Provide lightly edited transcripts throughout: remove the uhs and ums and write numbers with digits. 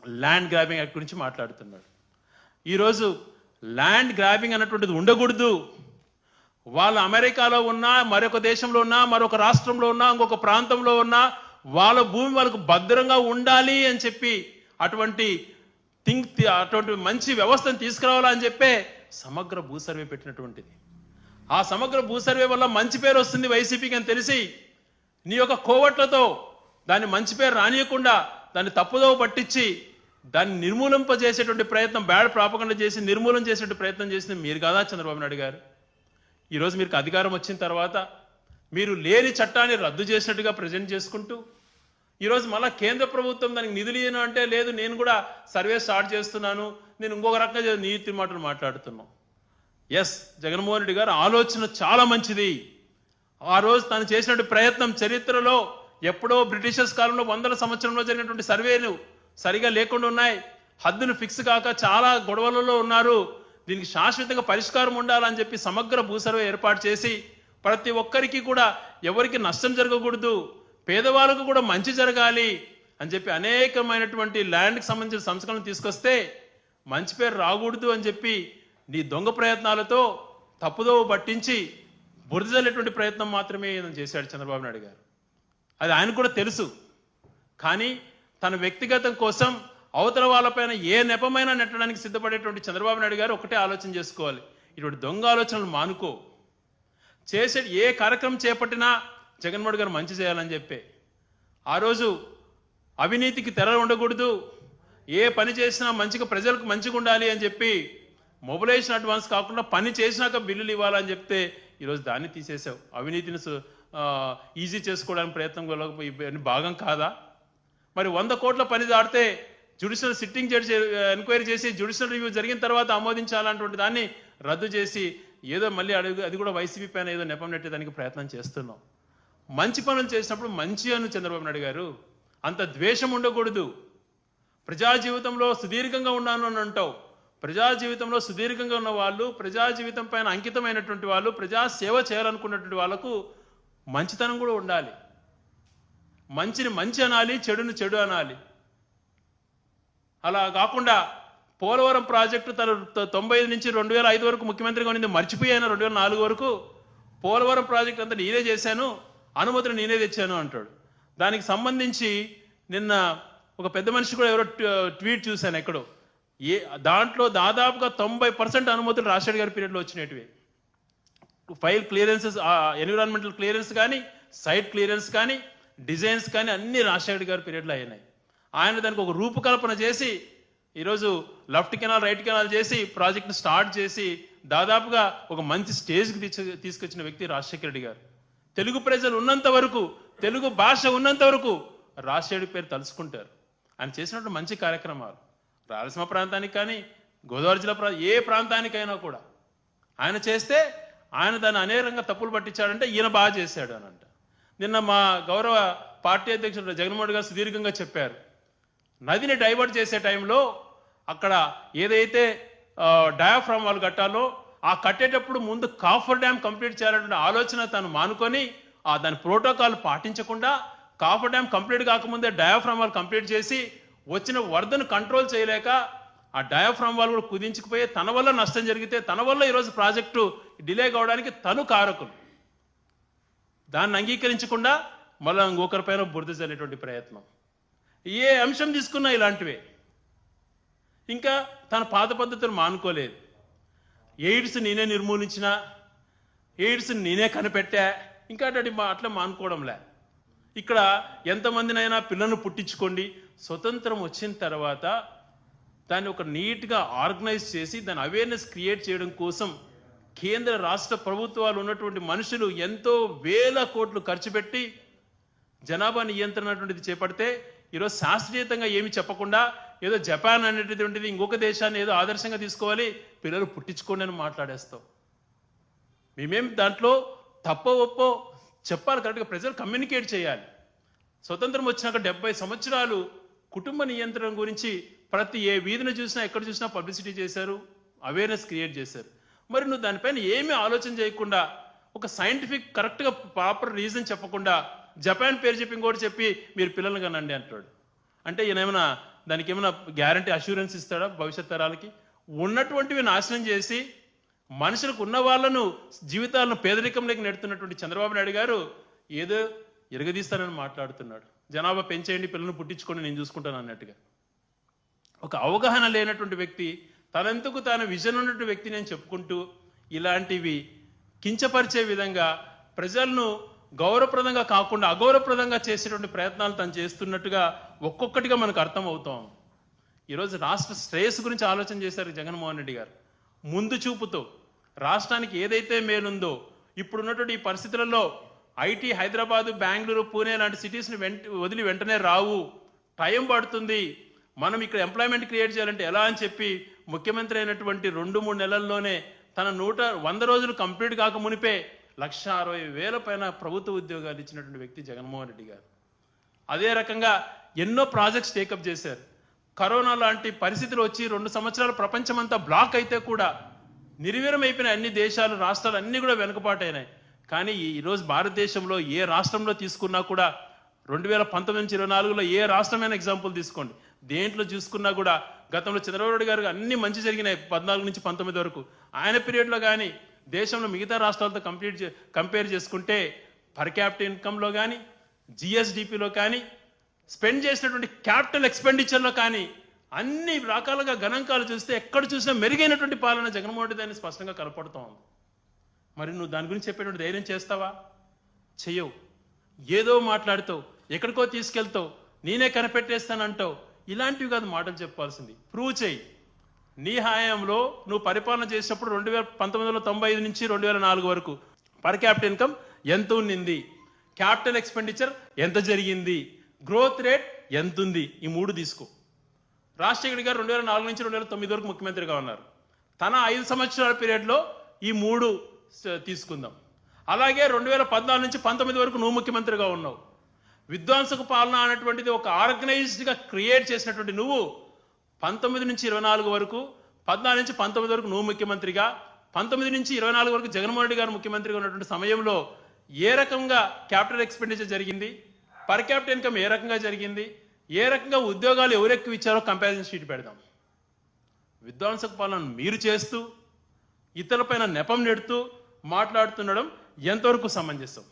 Land grabbing act గురించి మాట్లాడుతున్నాడు. ఈరోజు ల్యాండ్ గ్రాబింగ్ అన్నటువంటిది ఉండకూడదు. వాళ్ళు అమెరికాలో ఉన్నా, మరొక దేశంలో ఉన్నా, మరొక రాష్ట్రంలో ఉన్నా, ఇంకొక ప్రాంతంలో ఉన్నా వాళ్ళ భూమి వాళ్ళకు భద్రంగా ఉండాలి అని చెప్పి అటువంటి మంచి వ్యవస్థను తీసుకురావాలని చెప్పే సమగ్ర భూ సర్వే పెట్టినటువంటిది. ఆ సమగ్ర భూ సర్వే వల్ల మంచి పేరు వస్తుంది వైసీపీకి అని తెలిసి నీ యొక్క కోవట్లతో దాన్ని మంచి పేరు రానియకుండా దాన్ని తప్పుదోవ పట్టించి దాన్ని నిర్మూలింపజేసేటువంటి ప్రయత్నం, బ్యాడ్ ప్రాపగండ చేసి నిర్మూలన చేసేటువంటి ప్రయత్నం చేసింది మీరు కాదా చంద్రబాబు నాయుడు గారు? ఈరోజు మీకు అధికారం వచ్చిన తర్వాత మీరు లేని చట్టాన్ని రద్దు చేసినట్టుగా ప్రజెంట్ చేసుకుంటూ ఈరోజు మళ్ళీ కేంద్ర ప్రభుత్వం దానికి నిధులు ఇయ్యను అంటే లేదు, నేను కూడా సర్వే స్టార్ట్ చేస్తున్నాను, నేను ఇంకొక రకంగా నీతి మాటలు మాట్లాడుతున్నాం. ఎస్, జగన్మోహన్ రెడ్డి గారు ఆలోచన చాలా మంచిది. ఆ రోజు తను చేసినటువంటి ప్రయత్నం చరిత్రలో ఎప్పుడో బ్రిటిషర్స్ కాలంలో 100ల సంవత్సరంలో జరిగినటువంటి సర్వేలు సరిగా లేకుండా ఉన్నాయి. హద్దులు ఫిక్స్ కాక చాలా గొడవలలో ఉన్నారు. దీనికి శాశ్వతంగా పరిష్కారం ఉండాలని చెప్పి సమగ్ర భూ సర్వే ఏర్పాటు చేసి ప్రతి ఒక్కరికి కూడా ఎవరికి నష్టం జరగకూడదు, పేదవాళ్ళకు కూడా మంచి జరగాలి అని చెప్పి అనేకమైనటువంటి ల్యాండ్కి సంబంధించిన సంస్కరణలు తీసుకొస్తే మంచి పేరు రాకూడదు అని చెప్పి నీ దొంగ ప్రయత్నాలతో తప్పుదోవ పట్టించి బురదజల్లేటువంటి ప్రయత్నం మాత్రమే చేశాడు చంద్రబాబు నాయుడు గారు. అది ఆయన కూడా తెలుసు. కానీ తన వ్యక్తిగతం కోసం అవతల వాళ్ళపైన ఏ నెపమైనా నెట్టడానికి సిద్ధపడేటువంటి చంద్రబాబు నాయుడు గారు ఒకటే ఆలోచన చేసుకోవాలి, ఇటువంటి దొంగ ఆలోచనలు మానుకో. చేసే ఏ కార్యక్రమం చేపట్టినా జగన్మోహన్ గారు మంచి చేయాలని చెప్పే. ఆ రోజు అవినీతికి తెర ఉండకూడదు, ఏ పని చేసినా మంచిగా ప్రజలకు మంచిగా ఉండాలి అని చెప్పి మొబిలైజేషన్ అడ్వాన్స్ కాకుండా పని చేసినాక బిల్లులు ఇవ్వాలని చెప్తే ఈరోజు దాన్ని తీసేసావు. అవినీతిని ఈజీ చేసుకోవడానికి ప్రయత్నం భాగం కాదా? మరి 100 కోట్ల పని దాటితే జ్యుడిషియల్ సిట్టింగ్ జడ్జి ఎంక్వైరీ చేసి జ్యుడిషియల్ రివ్యూ జరిగిన తర్వాత ఆమోదించాలన్నటువంటి దాన్ని రద్దు చేసి ఏదో మళ్ళీ అది కూడా వైసీపీ పైన ఏదో నెపం నెట్టేదానికి ప్రయత్నం చేస్తున్నాం. మంచి పనులు చేసినప్పుడు మంచి అను చంద్రబాబు నాయుడు గారు, అంత ద్వేషం ఉండకూడదు. ప్రజా జీవితంలో సుదీర్ఘంగా ఉన్నాను అని అంటావు. ప్రజా జీవితంలో సుదీర్ఘంగా ఉన్న వాళ్ళు, ప్రజా జీవితం పైన అంకితమైనటువంటి వాళ్ళు, ప్రజా సేవ చేయాలనుకున్నటువంటి వాళ్ళకు మంచితనం కూడా ఉండాలి. మంచిని మంచి అనాలి, చెడుని చెడు అనాలి. అలా కాకుండా పోలవరం ప్రాజెక్టు తను 95 నుంచి 2005 వరకు ముఖ్యమంత్రిగా ఉన్నది మర్చిపోయాను. 2004 వరకు పోలవరం ప్రాజెక్టు అంతా నేనే చేశాను, అనుమతులు నేనే తెచ్చాను అంటాడు. దానికి సంబంధించి నిన్న ఒక పెద్ద మనిషి కూడా ఎవరో ట్వీట్ చూశాను ఎక్కడో, దాంట్లో దాదాపుగా 90% అనుమతులు రాజశేఖర్ గారి పీరియడ్లో వచ్చినట్టువే. ఫైల్ క్లియరెన్సెస్, ఎన్విరాన్మెంటల్ క్లియరెన్స్ కానీ, సైట్ క్లియరెన్స్ కానీ, డిజైన్స్ కానీ అన్ని రాజశేఖర్ గారి పీరియడ్లో అయినాయి. ఆయన దానికి ఒక రూపకల్పన చేసి ఈరోజు లెఫ్ట్ కెనాల్, రైట్ కెనాల్ చేసి ప్రాజెక్ట్ని స్టార్ట్ చేసి దాదాపుగా ఒక మంచి స్టేజ్కి తీసుకొచ్చిన వ్యక్తి రాజశేఖర రెడ్డి గారు. తెలుగు ప్రజలు ఉన్నంత వరకు, తెలుగు భాష ఉన్నంత వరకు రాజశేఖర్ పేరు తలుచుకుంటారు. ఆయన చేసినట్టు మంచి కార్యక్రమాలు రాయలసీమ ప్రాంతానికి కానీ, గోదావరి జిల్లా ఏ ప్రాంతానికైనా కూడా ఆయన చేస్తే ఆయన దాన్ని అనేకంగా తప్పులు పట్టించాడంటే ఈయన బాగా చేశాడు అని అంట. నిన్న మా గౌరవ పార్టీ అధ్యక్షుడు జగన్మోహన్ గారు సుదీర్ఘంగా చెప్పారు, నదిని డైవర్ట్ చేసే టైంలో అక్కడ ఏదైతే డయాఫ్రామ్ వాళ్ళు కట్టాలో ఆ కట్టేటప్పుడు ముందు కాఫర్ డ్యామ్ కంప్లీట్ చేయాలనే ఆలోచన తను మానుకొని దాని ప్రోటోకాల్ పాటించకుండా కాఫర్ డ్యామ్ కంప్లీట్ కాకముందే డయాఫ్రామ్ వాళ్ళు కంప్లీట్ చేసి వచ్చిన వరదను కంట్రోల్ చేయలేక ఆ డయాఫ్రామ్ వాళ్ళు కూడా కుదించుకుపోయి తన వల్ల నష్టం జరిగితే తన వల్ల ఈరోజు ప్రాజెక్టు డిలే కావడానికి తను కారకులు. దాన్ని అంగీకరించకుండా మళ్ళీ ఇంకొకరిపైన బురద చల్లేటువంటి ప్రయత్నం. ఏ అంశం తీసుకున్నా ఇలాంటివే. ఇంకా తన పాత పద్ధతులు మానుకోలేదు. ఎయిడ్స్ నేనే నిర్మూలించిన, ఎయిడ్స్ నేనే కనిపెట్టా, ఇంకా అట్లా మానుకోవడంలే. ఇక్కడ ఎంతమందినైనా పిల్లలను పుట్టించుకోండి, స్వతంత్రం వచ్చిన తర్వాత దాన్ని ఒక నీట్గా ఆర్గనైజ్ చేసి దాని అవేర్నెస్ క్రియేట్ చేయడం కోసం కేంద్ర రాష్ట్ర ప్రభుత్వాలు ఉన్నటువంటి మనుషులు ఎంతో వేల కోట్లు ఖర్చు పెట్టి జనాభా నియంత్రణ అటువంటిది చేపడితే ఈరోజు శాస్త్రీయతంగా ఏమి చెప్పకుండా ఏదో జపాన్ అనేటువంటిది ఇంకొక దేశాన్ని ఏదో ఆదర్శంగా తీసుకోవాలి, పిల్లలు పుట్టించుకోండి అని మాట్లాడేస్తాం. మేమేం దాంట్లో తప్పో ఒప్పో చెప్పాలి, కరెక్ట్గా ప్రజలు కమ్యూనికేట్ చేయాలి. స్వతంత్రం వచ్చినాక 70 సంవత్సరాలు కుటుంబ నియంత్రణ గురించి ప్రతి ఏ వీధిని చూసినా ఎక్కడ చూసినా పబ్లిసిటీ చేశారు, అవేర్నెస్ క్రియేట్ చేశారు. మరి నువ్వు దానిపైన ఏమీ ఆలోచన చేయకుండా ఒక సైంటిఫిక్ కరెక్ట్గా ప్రాపర్ రీజన్ చెప్పకుండా జపాన్ పేరు చెప్పి ఇంకోటి చెప్పి మీరు పిల్లలు కనండి అంటాడు. అంటే ఈయన ఏమైనా దానికి ఏమైనా గ్యారంటీ అష్యూరెన్స్ ఇస్తాడా భవిష్యత్ తరాలకి? ఉన్నటువంటివి నాశనం చేసి మనుషులకు ఉన్న వాళ్ళను జీవితాలను పేదరికంలోకి నెడుతున్నటువంటి చంద్రబాబు నాయుడు గారు ఏదో ఎరగదీస్తానని మాట్లాడుతున్నాడు. జనాభా పెంచేయండి, పిల్లలను పుట్టించుకొని నేను చూసుకుంటాను అన్నట్టుగా. ఒక అవగాహన లేనటువంటి వ్యక్తి, తనంతకు తాను విజన్ ఉన్నటువంటి వ్యక్తి నేను చెప్పుకుంటూ ఇలాంటివి కించపరిచే విధంగా ప్రజలను గౌరవప్రదంగా కాకుండా అగౌరవప్రదంగా చేసేటువంటి ప్రయత్నాలు తను చేస్తున్నట్టుగా ఒక్కొక్కటిగా మనకు అర్థం అవుతాం. ఈరోజు రాష్ట్ర శ్రేయస్సు గురించి ఆలోచన చేశారు జగన్మోహన్ రెడ్డి గారు. ముందు చూపుతో రాష్ట్రానికి ఏదైతే మేలుందో ఇప్పుడున్నటువంటి ఈ పరిస్థితులలో ఐటీ హైదరాబాదు, బెంగళూరు, పూణే లాంటి సిటీస్ని వదిలి వెంటనే రావు, టైం పడుతుంది, మనం ఇక్కడ ఎంప్లాయ్మెంట్ క్రియేట్ చేయాలంటే ఎలా అని చెప్పి ముఖ్యమంత్రి అయినటువంటి 2-3 నెలల్లోనే తన 100 రోజులు కంప్లీట్ కాక మునిపే 1,60,000 పైన ప్రభుత్వ ఉద్యోగాలు ఇచ్చినటువంటి వ్యక్తి జగన్మోహన్ రెడ్డి గారు. అదే రకంగా ఎన్నో ప్రాజెక్ట్స్ టేకప్ చేశారు. కరోనా లాంటి పరిస్థితులు వచ్చి 2 సంవత్సరాలు ప్రపంచమంతా బ్లాక్ అయితే కూడా నిర్వీర్యం అయిపోయిన అన్ని దేశాలు, రాష్ట్రాలు అన్నీ కూడా వెనుకబాటైనాయి. కానీ ఈరోజు భారతదేశంలో ఏ రాష్ట్రంలో తీసుకున్నా కూడా 2019 నుంచి 24లో ఏ రాష్ట్రమైన ఎగ్జాంపుల్ తీసుకోండి, దేంట్లో చూసుకున్నా కూడా గతంలో చంద్రబాబు నాయుడు గారు అన్ని మంచి జరిగినాయి 14 నుంచి 19 వరకు. ఆయన పీరియడ్లో కానీ దేశంలో మిగతా రాష్ట్రాలతో కంపేర్ చేసుకుంటే పర్ క్యాపిటల్ ఇన్కంలో కానీ, జిఎస్డిపిలో కానీ, స్పెండ్ చేసినటువంటి క్యాపిటల్ ఎక్స్పెండిచర్లో కానీ అన్ని రకాలుగా గణాంకాలు చూస్తే ఎక్కడ చూసినా మెరుగైనటువంటి పాలన జగన్మోహన్ రెడ్డి దాన్ని స్పష్టంగా కనపడుతూ ఉంది. మరి నువ్వు దాని గురించి చెప్పేటువంటి ధైర్యం చేస్తావా? చెయ్యవు. ఏదో మాట్లాడుతావు, ఎక్కడికో తీసుకెళ్తావు, నేనే కనిపెట్టేస్తానంటావు. ఇలాంటివి కాదు మాటలు చెప్పాల్సింది. ప్రూవ్ చేయి. నీ హయాంలో నువ్వు పరిపాలన చేసినప్పుడు 1995 నుంచి 2004 వరకు పర్ క్యాపిటల్ ఇన్కమ్ ఎంత ఉన్నింది, క్యాపిటల్ ఎక్స్పెండిచర్ ఎంత జరిగింది, గ్రోత్ రేట్ ఎంత ఉంది, ఈ 3 తీసుకో. రాజశేఖర్ గారు 2004 నుంచి 2009 వరకు ముఖ్యమంత్రిగా ఉన్నారు. తన 5 సంవత్సరాల పీరియడ్లో ఈ 3 తీసుకుందాం. అలాగే 2014 నుంచి 19 వరకు నువ్వు ముఖ్యమంత్రిగా ఉన్నావు. విధ్వంసక పాలన అనేటువంటిది ఒక ఆర్గనైజ్డ్గా క్రియేట్ చేసినటువంటి నువ్వు 19 నుంచి 24 వరకు, 14 నుంచి 19 వరకు నువ్వు ముఖ్యమంత్రిగా, 19 నుంచి 24 వరకు జగన్మోహన్ రెడ్డి గారు ముఖ్యమంత్రిగా ఉన్నటువంటి సమయంలో ఏ రకంగా క్యాపిటల్ ఎక్స్పెండిచర్ జరిగింది, పర్ క్యాపిటల్ ఇన్కమ్ ఏ రకంగా జరిగింది, ఏ రకంగా ఉద్యోగాలు ఎవరెక్కువ ఇచ్చారో కంపారిజన్ షీట్ పెడదాం. విధ్వంసక పాలన మీరు చేస్తూ ఇతరులపైన నెపం నెడుతూ మాట్లాడుతుండడం ఎంతవరకు సమంజసం?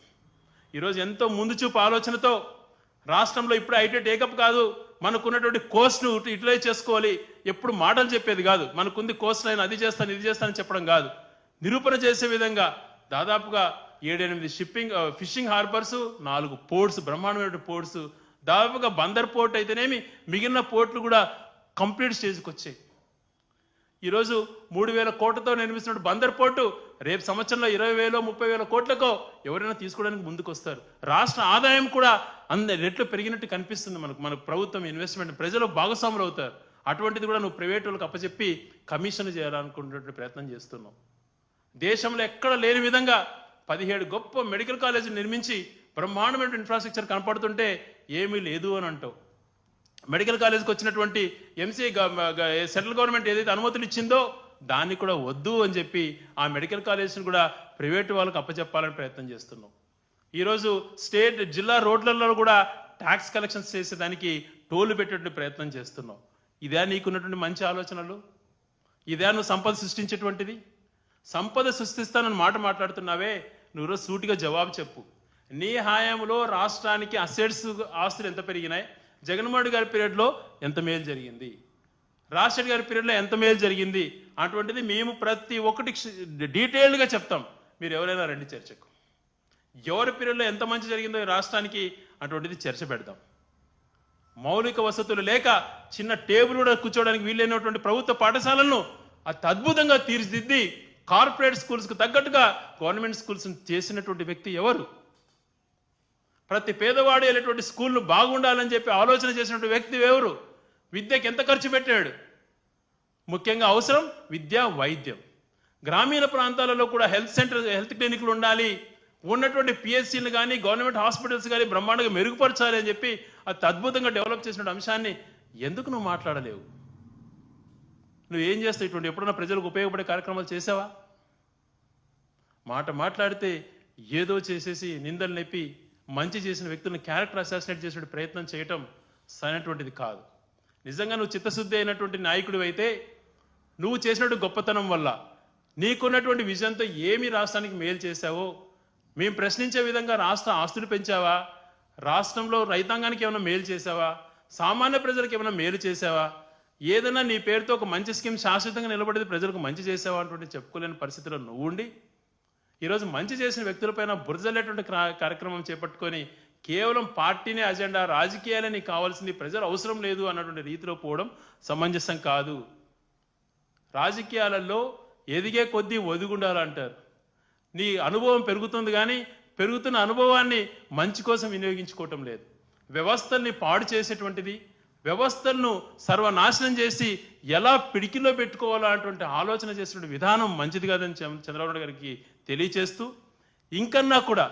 ఈరోజు ఎంతో ముందు చూపు ఆలోచనతో రాష్ట్రంలో ఇప్పుడు ఐటీ టేకప్ కాదు, మనకున్నటువంటి కోస్ట్ను యూటిలైజ్ చేసుకోవాలి, ఎప్పుడు మాటలు చెప్పేది కాదు, మనకుంది కోస్ట్ లైన్ అది చేస్తాను ఇది చేస్తానని చెప్పడం కాదు, నిరూపణ చేసే విధంగా దాదాపుగా 7-8 ఫిషింగ్ హార్బర్స్, 4 పోర్ట్స్, బ్రహ్మాండమైన పోర్ట్స్, దాదాపుగా బందర్ పోర్ట్ అయితేనేమి మిగిలిన పోర్ట్లు కూడా కంప్లీట్ స్టేజ్కి వచ్చాయి. ఈరోజు 3,000 కోట్లతో నిర్మిస్తున్న బందర్ పోర్టు రేపు సంవత్సరంలో 20,000 30,000 కోట్లకో ఎవరైనా తీసుకోవడానికి ముందుకు వస్తారు. రాష్ట్ర ఆదాయం కూడా రెట్లు పెరిగినట్టు కనిపిస్తుంది మనకు. మన ప్రభుత్వం ఇన్వెస్ట్మెంట్, ప్రజలు భాగస్వాములు అవుతారు. అటువంటిది కూడా నువ్వు ప్రైవేట్ వాళ్ళకి అప్పచెప్పి కమిషన్ చేయాలనుకునేటువంటి ప్రయత్నం చేస్తున్నావు. దేశంలో ఎక్కడ లేని విధంగా 17 గొప్ప మెడికల్ కాలేజీలు నిర్మించి బ్రహ్మాండమైన ఇన్ఫ్రాస్ట్రక్చర్ కనపడుతుంటే ఏమీ లేదు అని అంటావు. మెడికల్ కాలేజ్కి వచ్చినటువంటి ఎంసీఏ సెంట్రల్ గవర్నమెంట్ ఏదైతే అనుమతులు ఇచ్చిందో దాన్ని కూడా వద్దు అని చెప్పి ఆ మెడికల్ కాలేజ్ని కూడా ప్రైవేటు వాళ్ళకి అప్పచెప్పాలని ప్రయత్నం చేస్తున్నాం. ఈరోజు జిల్లా రోడ్లలో కూడా ట్యాక్స్ కలెక్షన్స్ చేసేదానికి టోలు పెట్టేటువంటి ప్రయత్నం చేస్తున్నాం. ఇదే నీకున్నటువంటి మంచి ఆలోచనలు? ఇదే నువ్వు సంపద సృష్టించేటువంటిది? సంపద సృష్టిస్తానని మాట మాట్లాడుతున్నావే, నువ్వు రోజు సూటిగా జవాబు చెప్పు. నీ హయాంలో రాష్ట్రానికి ఆస్తులు ఎంత పెరిగినాయి? జగన్మోహన్ రెడ్డి గారి పీరియడ్లో ఎంత మేలు జరిగింది? రాజశేఖర్ గారి పీరియడ్లో ఎంత మేలు జరిగింది? అటువంటిది మేము ప్రతి ఒక్కటి డీటెయిల్డ్గా చెప్తాం. మీరు ఎవరైనా రండి చర్చకు. ఎవరి పీరియడ్లో ఎంత మంచి జరిగిందో ఈ రాష్ట్రానికి అటువంటిది చర్చ పెడతాం. మౌలిక వసతులు లేక చిన్న టేబుల్ కూడా కూర్చోవడానికి వీలైనటువంటి ప్రభుత్వ పాఠశాలలను అద్భుతంగా తీర్చిదిద్ది కార్పొరేట్ స్కూల్స్కు తగ్గట్టుగా గవర్నమెంట్ స్కూల్స్ చేసినటువంటి వ్యక్తి ఎవరు? ప్రతి పేదవాడు వెళ్ళేటువంటి స్కూళ్ళు బాగుండాలని చెప్పి ఆలోచన చేసినటువంటి వ్యక్తి ఎవరు? విద్యకి ఎంత ఖర్చు పెట్టాడు? ముఖ్యంగా అవసరం విద్య, వైద్యం. గ్రామీణ ప్రాంతాలలో కూడా హెల్త్ క్లినిక్లు ఉండాలి, ఉన్నటువంటి పిహెచ్సిలు కానీ గవర్నమెంట్ హాస్పిటల్స్ కానీ బ్రహ్మాండంగా మెరుగుపరచాలి అని చెప్పి అద్భుతంగా డెవలప్ చేసిన అంశాన్ని ఎందుకు నువ్వు మాట్లాడలేవు? నువ్వేం చేస్తావు? ఇటువంటి ఎప్పుడన్నా ప్రజలకు ఉపయోగపడే కార్యక్రమాలు చేసావా? మాట్లాడితే ఏదో చేసేసి నిందలు నెప్పి మంచి చేసిన వ్యక్తులను క్యారెక్టర్ అసాసినేట్ చేసే ప్రయత్నం చేయటం సరైనటువంటిది కాదు. నిజంగా నువ్వు చిత్తశుద్ధి అయినటువంటి నాయకుడు అయితే నువ్వు చేసినట్టు గొప్పతనం వల్ల నీకున్నటువంటి విజన్తో ఏమి రాష్ట్రానికి మేలు చేశావో మేము ప్రశ్నించే విధంగా రాష్ట్ర ఆస్తులు పెంచావా, రాష్ట్రంలో రైతాంగానికి ఏమైనా మేలు చేశావా, సామాన్య ప్రజలకు ఏమైనా మేలు చేశావా, ఏదైనా నీ పేరుతో ఒక మంచి స్కీమ్ శాశ్వతంగా నిలబడేది ప్రజలకు మంచి చేసావా అంటుంటే చెప్పుకోలేని పరిస్థితిలో నువ్వు ఉండి ఈరోజు మంచి చేసిన వ్యక్తులపైన బురజల్లేటువంటి కార్యక్రమం చేపట్టుకొని కేవలం పార్టీనే అజెండా, రాజకీయాలే నీకు కావాల్సింది, ప్రజలు అవసరం లేదు అన్నటువంటి రీతిలో పోవడం సమంజసం కాదు. రాజకీయాలలో ఎదిగే కొద్దీ ఒదిగుండాలంటారు. నీ అనుభవం పెరుగుతుంది కానీ పెరుగుతున్న అనుభవాన్ని మంచి కోసం వినియోగించుకోవటం లేదు. వ్యవస్థల్ని పాడు చేసేటువంటిది, వ్యవస్థలను సర్వనాశనం చేసి ఎలా పిడికిలో పెట్టుకోవాలా అటువంటి ఆలోచన చేసినటువంటి విధానం మంచిది కాదని చంద్రబాబు నాయుడు గారికి తెలియచేస్తూ, ఇంకన్నా కూడా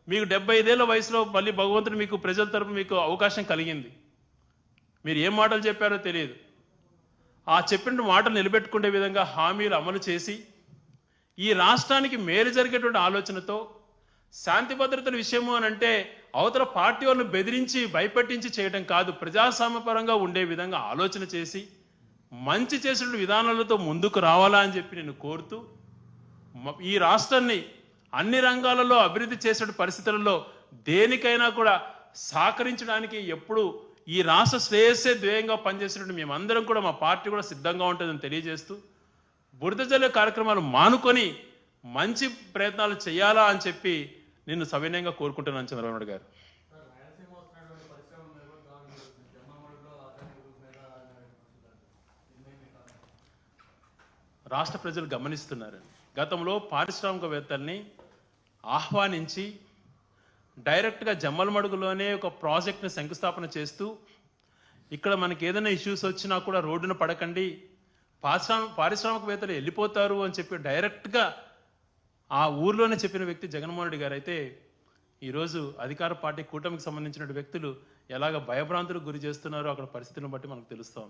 మీకు 75 ఏళ్ల వయసులో మళ్ళీ భగవంతుడు మీకు ప్రజల తరపున మీకు అవకాశం కలిగింది. మీరు ఏం మాటలు చెప్పారో తెలియదు. ఆ చెప్పిన మాటలు నిలబెట్టుకునే విధంగా హామీలు అమలు చేసి ఈ రాష్ట్రానికి మేలు జరిగేటువంటి ఆలోచనతో శాంతి భద్రతల విషయము అని అంటే అవతల పార్టీ వాళ్ళను బెదిరించి భయపెట్టించి చేయడం కాదు, ప్రజాస్వామ్యపరంగా ఉండే విధంగా ఆలోచన చేసి మంచి చేసిన విధానాలతో ముందుకు రావాలా అని చెప్పి నేను కోరుతూ, ఈ రాష్ట్రాన్ని అన్ని రంగాలలో అభివృద్ధి చేసే పరిస్థితులలో దేనికైనా కూడా సహకరించడానికి ఎప్పుడు ఈ రాష్ట్ర శ్రేయస్సే ధ్యేయంగా పనిచేసినట్టు మేమందరం కూడా మా పార్టీ కూడా సిద్ధంగా ఉంటుందని తెలియజేస్తూ, బురద జల్లే కార్యక్రమాలు మానుకొని మంచి ప్రయత్నాలు చేయాలా అని చెప్పి నిన్ను సవినయంగా కోరుకుంటున్నాను చంద్రబాబు నాయుడు గారు. రాష్ట్ర ప్రజలు గమనిస్తున్నారు. గతంలో పారిశ్రామికవేత్తల్ని ఆహ్వానించి డైరెక్ట్గా జమ్మలమడుగులోనే ఒక ప్రాజెక్ట్ని శంకుస్థాపన చేస్తూ, ఇక్కడ మనకి ఏదైనా ఇష్యూస్ వచ్చినా కూడా రోడ్డున పడకండి, పారిశ్రామికవేత్తలు వెళ్ళిపోతారు అని చెప్పి డైరెక్ట్గా ఆ ఊర్లోనే చెప్పిన వ్యక్తి జగన్మోహన్ రెడ్డి గారు అయితే ఈరోజు అధికార పార్టీ కూటమికి సంబంధించిన వ్యక్తులు ఎలాగ భయభ్రాంతులకు గురి చేస్తున్నారో అక్కడ పరిస్థితులను బట్టి మనకు తెలుస్తాం.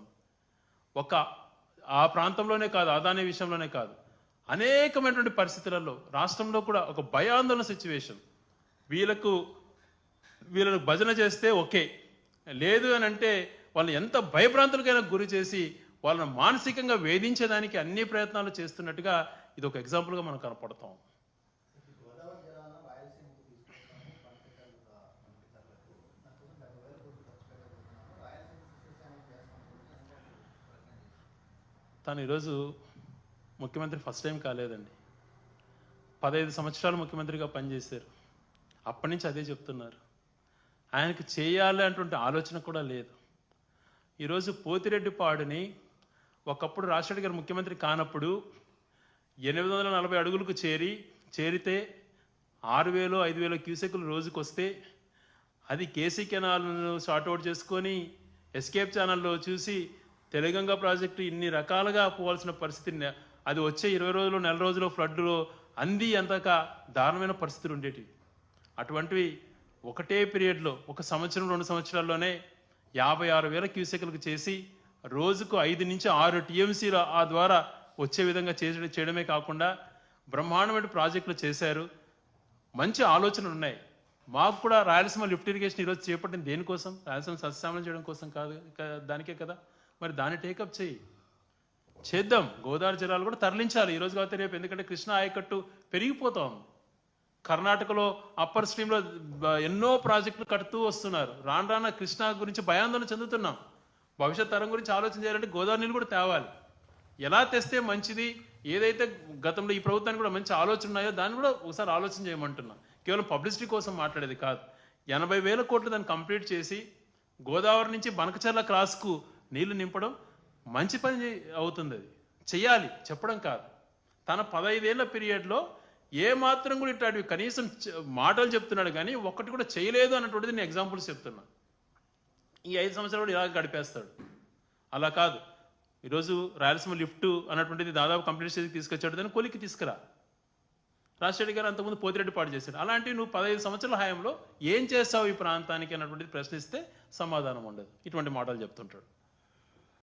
ఆ ప్రాంతంలోనే కాదు, అదాని విషయంలోనే కాదు, అనేకమైనటువంటి పరిస్థితులలో రాష్ట్రంలో కూడా ఒక భయాందోళన సిచ్యువేషన్. వీళ్ళను భజన చేస్తే ఓకే, లేదు అని అంటే వాళ్ళని ఎంత భయభ్రాంతులకైనా గురి చేసి వాళ్ళని మానసికంగా వేధించేదానికి అన్ని ప్రయత్నాలు చేస్తున్నట్టుగా ఇది ఒక ఎగ్జాంపుల్గా మనం కనపడతాం. తను ఈరోజు ముఖ్యమంత్రి ఫస్ట్ టైం కాలేదండి, 15 సంవత్సరాలు ముఖ్యమంత్రిగా పనిచేశారు. అప్పటి నుంచి అదే చెప్తున్నారు. ఆయనకు చేయాలి అటువంటి ఆలోచన కూడా లేదు. ఈరోజు పోతిరెడ్డిపాడుని ఒకప్పుడు రాజశేఖర్ గారు ముఖ్యమంత్రి కానప్పుడు 840 అడుగులకు చేరితే 6000 5000 క్యూసెక్లు రోజుకు వస్తే అది కేసీ కెనాల్ను షార్ట్అవుట్ చేసుకొని ఎస్కేప్ ఛానల్లో చూసి తెలంగాణ ప్రాజెక్టు ఇన్ని రకాలుగా పోవాల్సిన పరిస్థితి, అది వచ్చే 20 రోజులు నెల రోజులు ఫ్లడ్లో అంది అంతక దారుణమైన పరిస్థితులు ఉండేటివి. అటువంటివి ఒకటే పీరియడ్లో 1 సంవత్సరం 2 సంవత్సరాల్లోనే 56,000 క్యూసెక్లకు చేసి రోజుకు 5 నుంచి 6 టీఎంసీల ఆ ద్వారా వచ్చే విధంగా చేయడమే కాకుండా బ్రహ్మాండమైన ప్రాజెక్టులు చేశారు. మంచి ఆలోచనలు ఉన్నాయి. మాకు కూడా రాయలసీమ లిఫ్ట్ ఇరిగేషన్ ఈరోజు చేపట్టింది దేనికోసం? రాయలసీమ సస్యశ్యామలం చేయడం కోసం కాదు, దానికే కదా. మరి దాన్ని టేకప్ చేద్దాం. గోదావరి జలాలు కూడా తరలించాలి ఈరోజు కాబట్టి రేపు, ఎందుకంటే కృష్ణా ఆయకట్టు పెరిగిపోతాం. కర్ణాటకలో అప్పర్ స్ట్రీమ్లో ఎన్నో ప్రాజెక్టులు కడుతూ వస్తున్నారు. రాను కృష్ణా గురించి భయాందోళన చెందుతున్నాం. భవిష్యత్ తరం గురించి ఆలోచన చేయాలంటే గోదావరి నీళ్ళు కూడా తేవాలి. ఎలా తెస్తే మంచిది, ఏదైతే గతంలో ఈ ప్రభుత్వానికి కూడా మంచి ఆలోచన ఉన్నాయో దాన్ని కూడా ఒకసారి ఆలోచన చేయమంటున్నా. కేవలం పబ్లిసిటీ కోసం మాట్లాడేది కాదు. 80,000 కోట్లు దాన్ని కంప్లీట్ చేసి గోదావరి నుంచి బనకచర్ల క్రాస్కు నీళ్లు నింపడం మంచి పని అవుతుంది. అది చెయ్యాలి, చెప్పడం కాదు. తన 15 ఏళ్ల పీరియడ్లో ఏ మాత్రం కూడా ఇట్లాంటివి కనీసం మాటలు చెప్తున్నాడు కానీ ఒక్కటి కూడా చేయలేదు అన్నటువంటిది నేను ఎగ్జాంపుల్స్ చెప్తున్నా. ఈ 5 సంవత్సరాలు కూడా ఇలా గడిపేస్తాడు. అలా కాదు. ఈరోజు రాయలసీమ లిఫ్ట్ అన్నటువంటిది దాదాపు కంప్లీట్ చేసి తీసుకొచ్చాడు, దాన్ని కొలికి తీసుకురా. రాజశేఖర్ గారు అంతకుముందు పోతిరెడ్డిపాడు చేశాడు. అలాంటివి నువ్వు 15 సంవత్సరాల హయాంలో ఏం చేస్తావు ఈ ప్రాంతానికి అన్నటువంటిది ప్రశ్నిస్తే సమాధానం ఉండదు. ఇటువంటి మాటలు చెప్తుంటాడు.